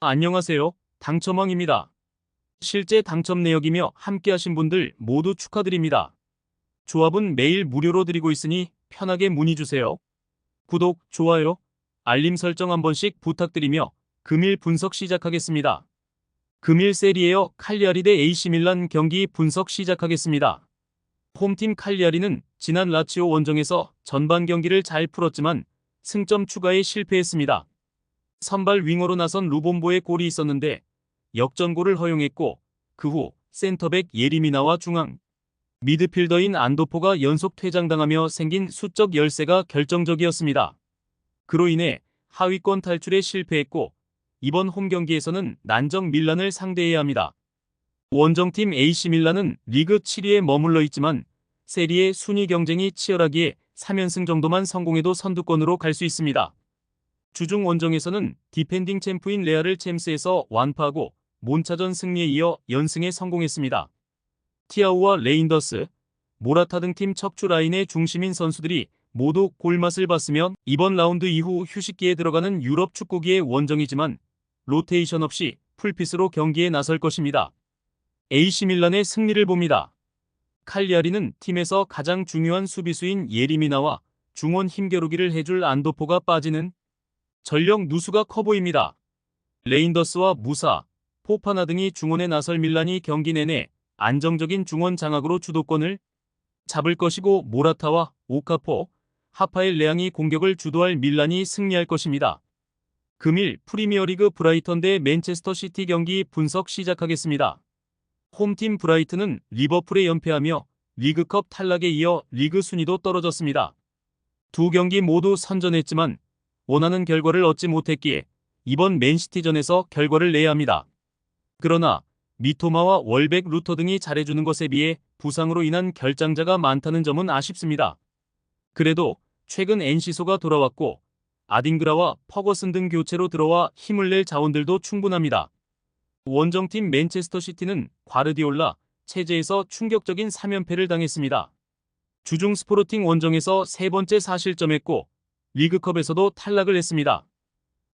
안녕하세요. 당첨왕입니다. 실제 당첨 내역이며 함께하신 분들 모두 축하드립니다. 조합은 매일 무료로 드리고 있으니 편하게 문의주세요. 구독, 좋아요, 알림 설정 한 번씩 부탁드리며 금일 분석 시작하겠습니다. 금일 세리에어 칼리아리 대 AC밀란 경기 분석 시작하겠습니다. 홈팀 칼리아리는 지난 라치오 원정에서 전반 경기를 잘 풀었지만 승점 추가에 실패했습니다. 선발 윙어로 나선 루본보의 골이 있었는데 역전골을 허용했고 그 후 센터백 예리미나와 중앙 미드필더인 안도포가 연속 퇴장당하며 생긴 수적 열세가 결정적이었습니다. 그로 인해 하위권 탈출에 실패했고 이번 홈 경기에서는 난적 밀란을 상대해야 합니다. 원정팀 AC밀란은 리그 7위에 머물러 있지만 세리에 순위 경쟁이 치열하기에 3연승 정도만 성공해도 선두권으로 갈 수 있습니다. 주중 원정에서는 디펜딩 챔프인 레알을 챔스에서 완파하고 몬차전 승리에 이어 연승에 성공했습니다. 티아우와 레인더스, 모라타 등 팀 척추 라인의 중심인 선수들이 모두 골맛을 봤으면 이번 라운드 이후 휴식기에 들어가는 유럽 축구기의 원정이지만 로테이션 없이 풀핏으로 경기에 나설 것입니다. AC밀란의 승리를 봅니다. 칼리아리는 팀에서 가장 중요한 수비수인 예리미나와 중원 힘겨루기를 해줄 안도포가 빠지는 전력 누수가 커 보입니다. 레인더스와 무사, 포파나 등이 중원에 나설 밀란이 경기 내내 안정적인 중원 장악으로 주도권을 잡을 것이고 모라타와 오카포, 하파엘 레앙이 공격을 주도할 밀란이 승리할 것입니다. 금일 프리미어리그 브라이턴 대 맨체스터 시티 경기 분석 시작하겠습니다. 홈팀 브라이튼은 리버풀에 연패하며 리그컵 탈락에 이어 리그 순위도 떨어졌습니다. 두 경기 모두 선전했지만 원하는 결과를 얻지 못했기에 이번 맨시티전에서 결과를 내야 합니다. 그러나 미토마와 월백 루터 등이 잘해주는 것에 비해 부상으로 인한 결장자가 많다는 점은 아쉽습니다. 그래도 최근 엔시소가 돌아왔고 아딩그라와 퍼거슨 등 교체로 들어와 힘을 낼 자원들도 충분합니다. 원정팀 맨체스터 시티는 과르디올라 체제에서 충격적인 3연패를 당했습니다. 주중 스포르팅 원정에서 세 번째 사실점했고 리그컵에서도 탈락을 했습니다.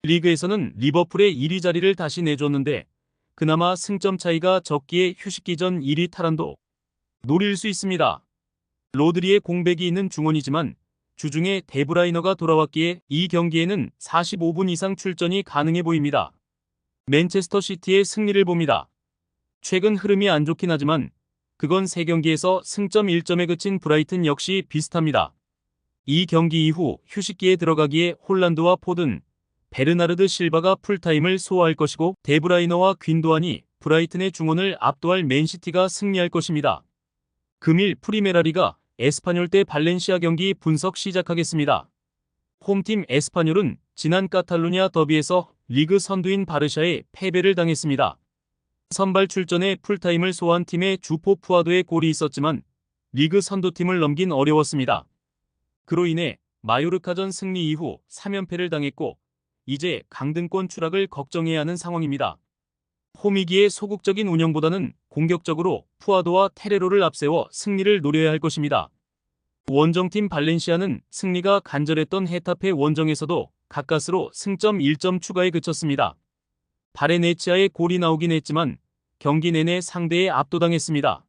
리그에서는 리버풀의 1위 자리를 다시 내줬는데 그나마 승점 차이가 적기에 휴식기 전 1위 탈환도 노릴 수 있습니다. 로드리의 공백이 있는 중원이지만 주중에 데브라이너가 돌아왔기에 이 경기에는 45분 이상 출전이 가능해 보입니다. 맨체스터 시티의 승리를 봅니다. 최근 흐름이 안 좋긴 하지만 그건 3경기에서 승점 1점에 그친 브라이튼 역시 비슷합니다. 이 경기 이후 휴식기에 들어가기에 홀란드와 포든, 베르나르드 실바가 풀타임을 소화할 것이고 데브라이너와 귄도안이 브라이튼의 중원을 압도할 맨시티가 승리할 것입니다. 금일 프리메라리가 에스파뇰 대 발렌시아 경기 분석 시작하겠습니다. 홈팀 에스파뇰은 지난 카탈루냐 더비에서 리그 선두인 바르샤에 패배를 당했습니다. 선발 출전에 풀타임을 소화한 팀의 주포 푸아도의 골이 있었지만 리그 선두팀을 넘긴 어려웠습니다. 그로 인해 마요르카전 승리 이후 3연패를 당했고 이제 강등권 추락을 걱정해야 하는 상황입니다. 홈이기에 소극적인 운영보다는 공격적으로 푸아도와 테레로를 앞세워 승리를 노려야 할 것입니다. 원정팀 발렌시아는 승리가 간절했던 헤타페 원정에서도 가까스로 승점 1점 추가에 그쳤습니다. 바레네치아의 골이 나오긴 했지만 경기 내내 상대에 압도당했습니다.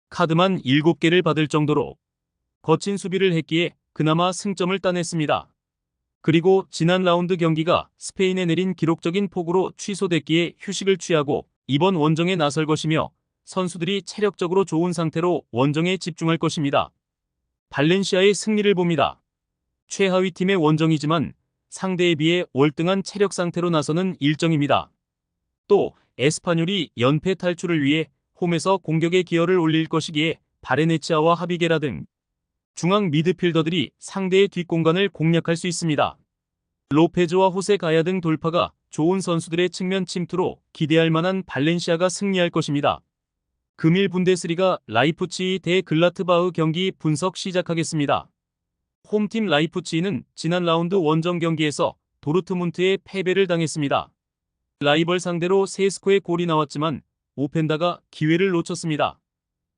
카드만 7개를 받을 정도로 거친 수비를 했기에 그나마 승점을 따냈습니다. 그리고 지난 라운드 경기가 스페인에 내린 기록적인 폭우로 취소됐기에 휴식을 취하고 이번 원정에 나설 것이며 선수들이 체력적으로 좋은 상태로 원정에 집중할 것입니다. 발렌시아의 승리를 봅니다. 최하위 팀의 원정이지만 상대에 비해 월등한 체력 상태로 나서는 일정입니다. 또 에스파뇰이 연패 탈출을 위해 홈에서 공격의 기여를 올릴 것이기에 바레네치아와 하비게라 등 중앙 미드필더들이 상대의 뒷공간을 공략할 수 있습니다. 로페즈와 호세 가야 등 돌파가 좋은 선수들의 측면 침투로 기대할 만한 발렌시아가 승리할 것입니다. 금일 분데스리가 라이프치히 대 글라트바흐 경기 분석 시작하겠습니다. 홈팀 라이프치히는 지난 라운드 원정 경기에서 도르트문트에 패배를 당했습니다. 라이벌 상대로 세스코의 골이 나왔지만 오펜다가 기회를 놓쳤습니다.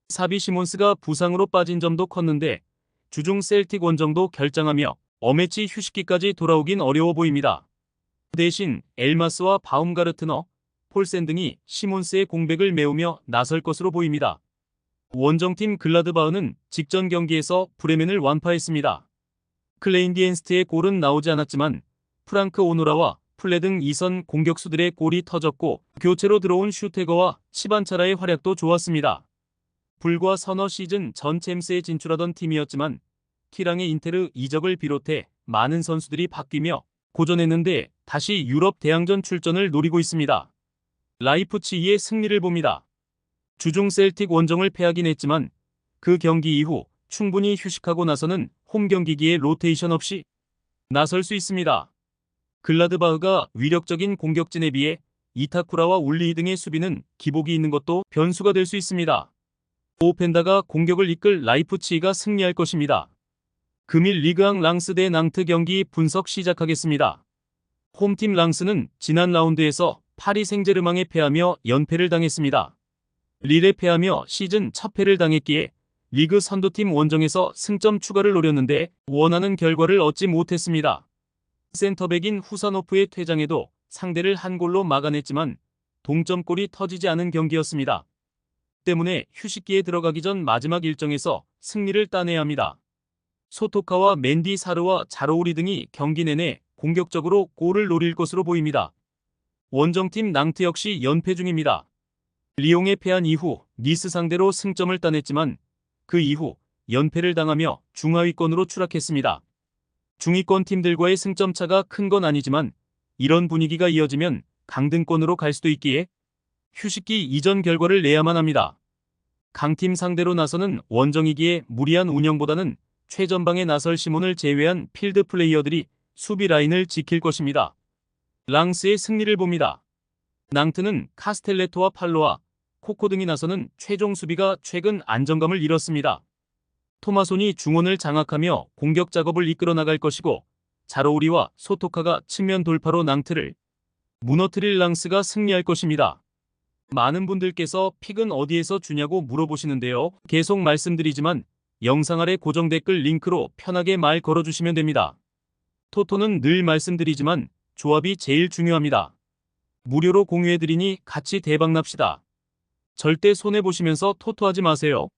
사비 시몬스가 부상으로 빠진 점도 컸는데 주중 셀틱 원정도 결장하며 어매치 휴식기까지 돌아오긴 어려워 보입니다. 대신 엘마스와 바움가르트너, 폴센 등이 시몬스의 공백을 메우며 나설 것으로 보입니다. 원정팀 글라드바흐는 직전 경기에서 브레멘을 완파했습니다. 클레인디엔스트의 골은 나오지 않았지만 프랑크 오노라와 플레 등 2선 공격수들의 골이 터졌고 교체로 들어온 슈테거와 치반차라의 활약도 좋았습니다. 불과 서너 시즌 전 챔스에 진출하던 팀이었지만 키랑의 인테르 이적을 비롯해 많은 선수들이 바뀌며 고전했는데 다시 유럽 대항전 출전을 노리고 있습니다. 라이프치히의 승리를 봅니다. 주중 셀틱 원정을 패하긴 했지만 그 경기 이후 충분히 휴식하고 나서는 홈 경기기에 로테이션 없이 나설 수 있습니다. 글라드바흐가 위력적인 공격진에 비해 이타쿠라와 울리히 등의 수비는 기복이 있는 것도 변수가 될 수 있습니다. 오펜다가 공격을 이끌 라이프치히가 승리할 것입니다. 금일 리그앙 랑스 대 낭트 경기 분석 시작하겠습니다. 홈팀 랑스는 지난 라운드에서 파리 생제르맹에 패하며 연패를 당했습니다. 릴에 패하며 시즌 첫 패를 당했기에 리그 선두팀 원정에서 승점 추가를 노렸는데 원하는 결과를 얻지 못했습니다. 센터백인 후사노프의 퇴장에도 상대를 한 골로 막아냈지만 동점골이 터지지 않은 경기였습니다. 때문에 휴식기에 들어가기 전 마지막 일정에서 승리를 따내야 합니다. 소토카와 맨디 사르와 자로우리 등이 경기 내내 공격적으로 골을 노릴 것으로 보입니다. 원정팀 낭트 역시 연패 중입니다. 리옹에 패한 이후 니스 상대로 승점을 따냈지만 그 이후 연패를 당하며 중하위권으로 추락했습니다. 중위권 팀들과의 승점 차가 큰 건 아니지만 이런 분위기가 이어지면 강등권으로 갈 수도 있기에 휴식기 이전 결과를 내야만 합니다. 강팀 상대로 나서는 원정이기에 무리한 운영보다는 최전방에 나설 시몬을 제외한 필드 플레이어들이 수비 라인을 지킬 것입니다. 랑스의 승리를 봅니다. 낭트는 카스텔레토와 팔로와 코코 등이 나서는 최종 수비가 최근 안정감을 잃었습니다. 토마손이 중원을 장악하며 공격 작업을 이끌어 나갈 것이고 자로우리와 소토카가 측면 돌파로 낭트를 무너뜨릴 랑스가 승리할 것입니다. 많은 분들께서 픽은 어디에서 주냐고 물어보시는데요. 계속 말씀드리지만 영상 아래 고정 댓글 링크로 편하게 말 걸어주시면 됩니다. 토토는 늘 말씀드리지만 조합이 제일 중요합니다. 무료로 공유해드리니 같이 대박납시다. 절대 손해보시면서 토토하지 마세요.